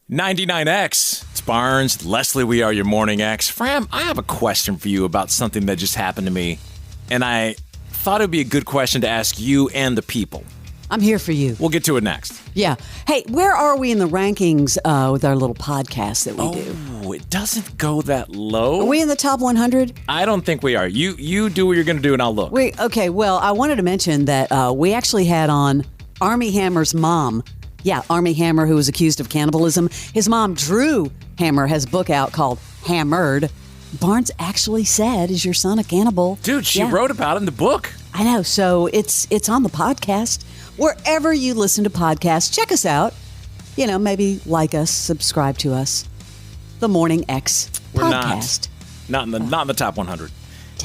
99X. It's Barnes. Leslie, we are your Morning X. Fram, I have a question for you about something that just happened to me, and I thought it would be a good question to ask you and the people. I'm here for you. We'll get to it next. Yeah. Hey, where are we in the rankings with our little podcast that we do? Oh, it doesn't go that low. Are we in the top 100? I don't think we are. You do what you're going to do, and I'll look. Okay, well, I wanted to mention that we actually had on Armie Hammer's mom. Yeah, Armie Hammer, who was accused of cannibalism. His mom, Drew Hammer, has a book out called Hammered. Barnes actually said, is your son a cannibal? Dude, she wrote about it in the book. I know, so it's on the podcast. Wherever you listen to podcasts, check us out. You know, maybe like us, subscribe to us. The Morning X podcast. Not in the top 100.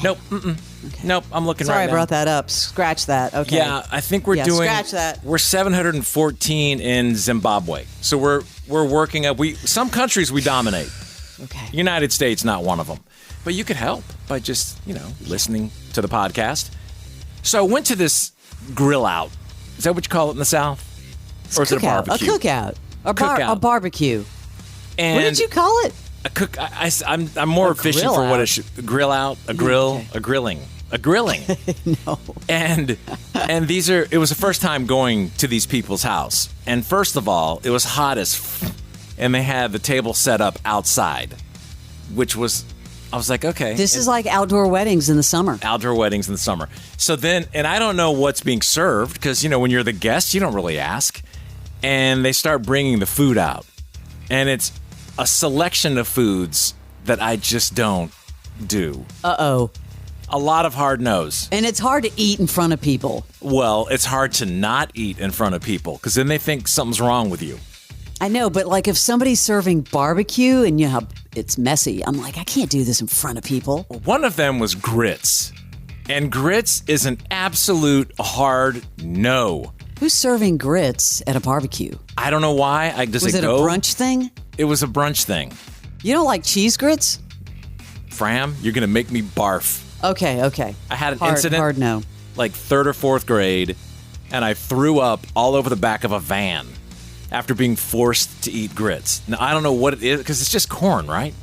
Nope. Okay. Nope. I'm looking Sorry, right now. I brought that up. Scratch that. Okay. Yeah, I think we're doing. Scratch that. We're 714 in Zimbabwe, so we're working up. Some countries we dominate. Okay. United States, not one of them. But you could help by just listening to the podcast. So I went to this grill out. Is that what you call it in the South? Or is it a barbecue? A cookout. A barbecue. And what did you call it? A cook. I'm more efficient for what it should. Grill out. A grill. Okay. A grilling. No. And it was the first time going to these people's house. And first of all, it was hot as and they had the table set up outside, which was, I was like, okay. This is like outdoor weddings in the summer. Outdoor weddings in the summer. So then, and I don't know what's being served because, when you're the guest, you don't really ask. And they start bringing the food out. And it's a selection of foods that I just don't do. Uh-oh. A lot of hard no's. And it's hard to eat in front of people. Well, it's hard to not eat in front of people because then they think something's wrong with you. I know, but like if somebody's serving barbecue and it's messy, I'm like, I can't do this in front of people. One of them was grits. And grits is an absolute hard no. Who's serving grits at a barbecue? I don't know why. Was it a brunch thing? It was a brunch thing. You don't like cheese grits? Fram, you're going to make me barf. Okay. I had an incident, hard no. like 3rd or 4th grade, and I threw up all over the back of a van after being forced to eat grits. Now, I don't know what it is, because it's just corn, right?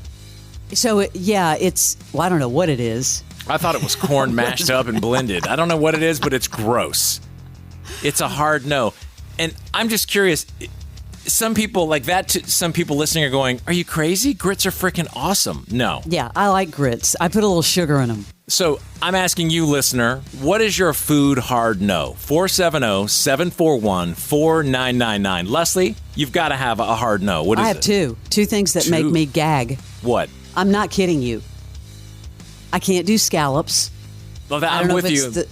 So, I don't know what it is. I thought it was corn mashed up and blended. I don't know what it is, but it's gross. It's a hard no. And I'm just curious, some people like that, some people listening are going, are you crazy? Grits are freaking awesome. No. Yeah, I like grits. I put a little sugar in them. So I'm asking you, listener, what is your food hard no? 470-741-4999. Leslie, you've got to have a hard no. What is it? I have two things that make me gag. What? I'm not kidding you. I can't do scallops. Well, I'm with you. The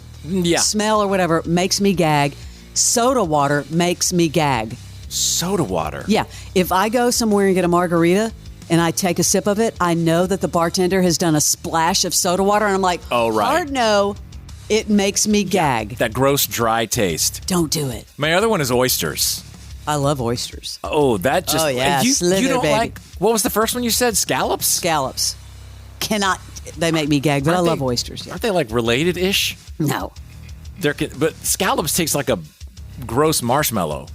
smell or whatever makes me gag. Soda water makes me gag. Soda water? Yeah. If I go somewhere and get a margarita and I take a sip of it, I know that the bartender has done a splash of soda water, and I'm like, oh, right. Hard no. It makes me gag. That gross, dry taste. Don't do it. My other one is oysters. I love oysters. Oh, that just... Oh, yeah. You don't baby. like... What was the first one you said? Scallops? Scallops. They make me gag, but I love oysters. Yeah. Aren't they like related-ish? No. But scallops tastes like a gross marshmallow.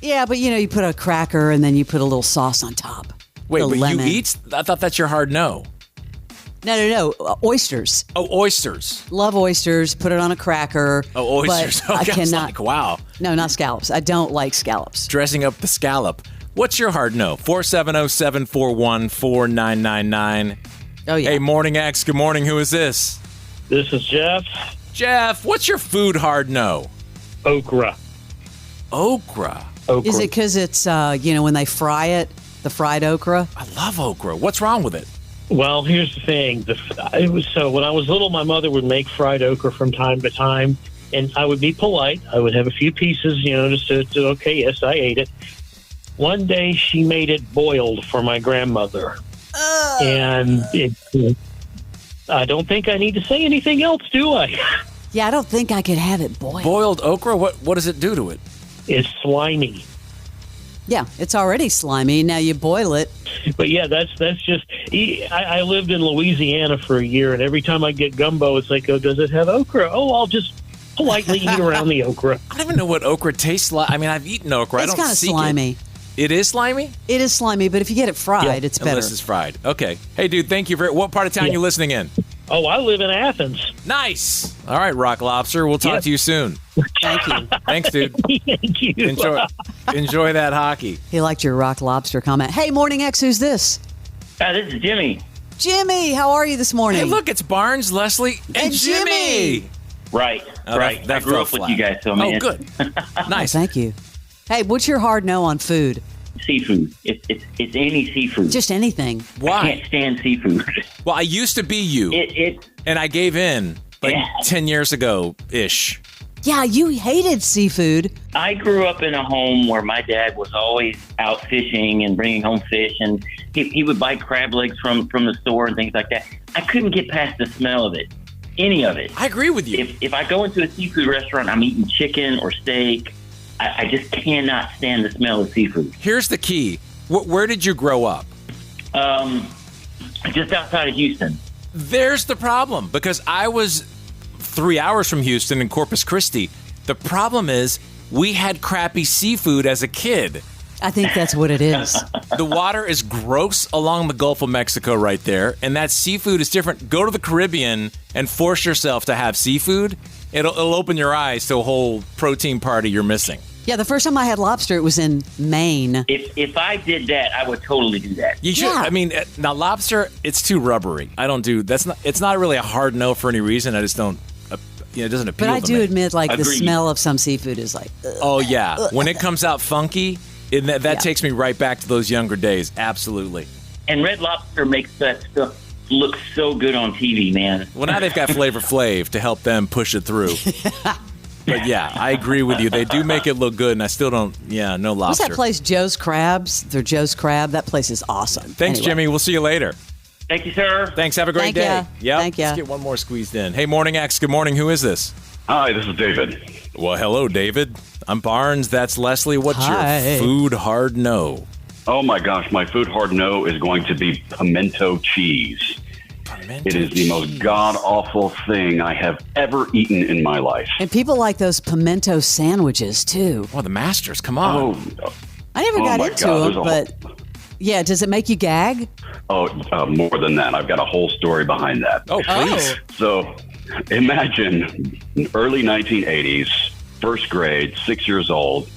Yeah, but you put a cracker and then you put a little sauce on top. Wait, but lemon. You eat? I thought that's your hard no. No. Oysters. Oh, oysters. Love oysters. Put it on a cracker. Oh, oysters. But I cannot. Like, wow. No, not scallops. I don't like scallops. Dressing up the scallop. What's your hard no? 470-741-4999. Oh, yeah. Hey, Morning X. Good morning. Who is this? This is Jeff. Jeff, what's your food hard no? Okra. Okra? Is it because it's, when they fry it, the fried okra? I love okra. What's wrong with it? Well, here's the thing. When I was little, my mother would make fried okra from time to time, and I would be polite. I would have a few pieces, just to okay, yes, I ate it. One day, she made it boiled for my grandmother. And I don't think I need to say anything else, do I? Yeah, I don't think I could have it boiled. Boiled okra? What does it do to it? It's slimy. Yeah, it's already slimy. Now you boil it. But yeah, that's just... I lived in Louisiana for a year, and every time I get gumbo, it's like, oh, does it have okra? Oh, I'll just politely eat around the okra. I don't even know what okra tastes like. I mean, I've eaten okra. It's I don't kind of seek slimy. it. It is slimy? It is slimy, but if you get it fried, it's better. Unless it's fried. Okay. Hey, dude, thank you. What part of town you listening in? Oh, I live in Athens. Nice. All right, Rock Lobster. We'll talk to you soon. Thank you. Thanks, dude. Thank you. Enjoy that hockey. He liked your Rock Lobster comment. Hey, Morning X, who's this? This is Jimmy. Jimmy, how are you this morning? Hey, look, it's Barnes, Leslie, and Jimmy. Right, right. That I grew fell up with flat. you guys, so man. Oh, good. Nice. Thank you. Hey, what's your hard no on food? Seafood. It's any seafood. Just anything. I Why? can't stand seafood. Well, I used to be you, and I gave in 10 years ago-ish. Yeah, you hated seafood. I grew up in a home where my dad was always out fishing and bringing home fish, and he would buy crab legs from the store and things like that. I couldn't get past the smell of it, any of it. I agree with you. If I go into a seafood restaurant, I'm eating chicken or steak. I just cannot stand the smell of seafood. Here's the key. Where did you grow up? Just outside of Houston. There's the problem, because I was 3 hours from Houston in Corpus Christi. The problem is we had crappy seafood as a kid. I think that's what it is. The water is gross along the Gulf of Mexico right there, and that seafood is different. Go to the Caribbean and force yourself to have seafood. It'll open your eyes to a whole protein party you're missing. Yeah, the first time I had lobster, it was in Maine. If I did that, I would totally do that. You should. Yeah. I mean, now lobster, it's too rubbery. I don't do that's not. It's not really a hard no for any reason. I just don't. It doesn't appeal. But I to do me. admit, like, the Agreed. smell of some seafood is like, ugh. Oh yeah, when it comes out funky, that takes me right back to those younger days. Absolutely. And Red Lobster makes that stuff look so good on TV, man. Well, now they've got Flavor Flav to help them push it through. But yeah, I agree with you. They do make it look good, and I still don't. Yeah, no What's lobster. that place, Joe's Crabs? They're Joe's Crab. That place is awesome. Thanks, Anyway. Jimmy. We'll see you later. Thank you, sir. Thanks. Have a great Thank day. ya. Yep. Thank ya. Let's get one more squeezed in. Hey, Morning X. Good morning. Who is this? Hi, this is David. Well, hello, David. I'm Barnes. That's Leslie. What's Hi. your food hard no? Oh my gosh, my food hard no is going to be pimento cheese. Pimento It is the most god-awful thing I have ever eaten in my life. And people like those pimento sandwiches, too. Well, the Masters. Come on. Oh, I never Oh got my into God, them, there's but yeah, does it make you gag? more than that. I've got a whole story behind that. Oh, please. So imagine early 1980s, first grade, 6 years old.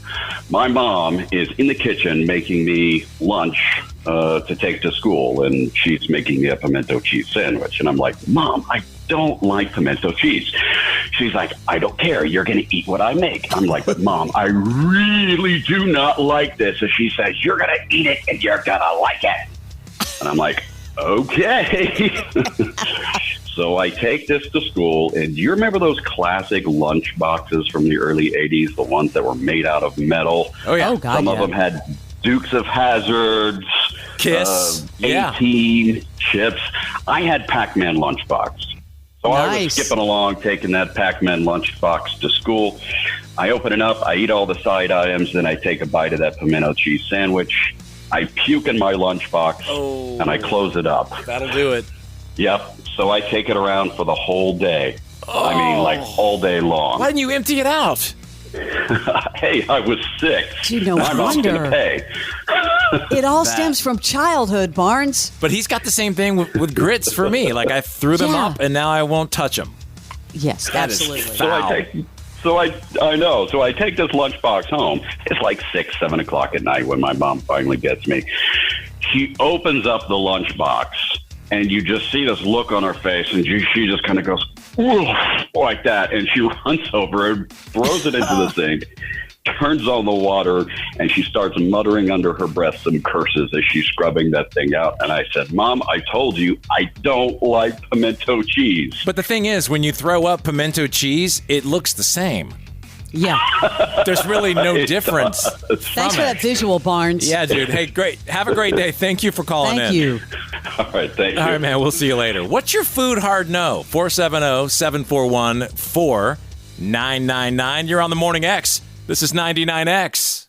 My mom is in the kitchen making me lunch to take to school, and she's making me a pimento cheese sandwich. And I'm like, Mom, I don't like pimento cheese. She's like, I don't care. You're going to eat what I make. I'm like, but Mom, I really do not like this. And she says, you're going to eat it and you're going to like it. And I'm like, okay. So I take this to school, and do you remember those classic lunch boxes from the early 80s, the ones that were made out of metal? Oh, yeah. Oh, God, Some yeah. of them had Dukes of Hazzards, Kiss. Yeah. 18 chips. I had Pac-Man lunchbox. So I was Nice. skipping along, taking that Pac-Man lunchbox to school. I open it up, I eat all the side items, then I take a bite of that pimento cheese sandwich. I puke in my lunchbox, and I close it up. That'll do it. Yep. So I take it around for the whole day. I mean, like all day long. Why didn't you empty it out? Hey, I was sick. Gee, no My mom's wonder. gonna pay. It all stems from childhood, Barnes. But he's got the same thing with grits for me. Like, I threw them Yeah. up, and now I won't touch them. Yes, That is absolutely. foul. So I take this lunchbox home. It's like 6, 7 o'clock at night when my mom finally gets me. She opens up the lunchbox, and you just see this look on her face, and she just kind of goes, "Ooh," like that, and she runs over and throws it into the sink, turns on the water, and she starts muttering under her breath some curses as she's scrubbing that thing out. And I said, Mom, I told you I don't like pimento cheese. But the thing is, when you throw up pimento cheese, it looks the same. Yeah. There's really no It difference. Thanks for that visual, Barnes. Yeah, dude. Hey, great. Have a great day. Thank you for calling Thank in. you. All right, thank you. All right, man. We'll see you later. What's your food hard no? 470-741-4999. You're on the Morning X. This is 99X.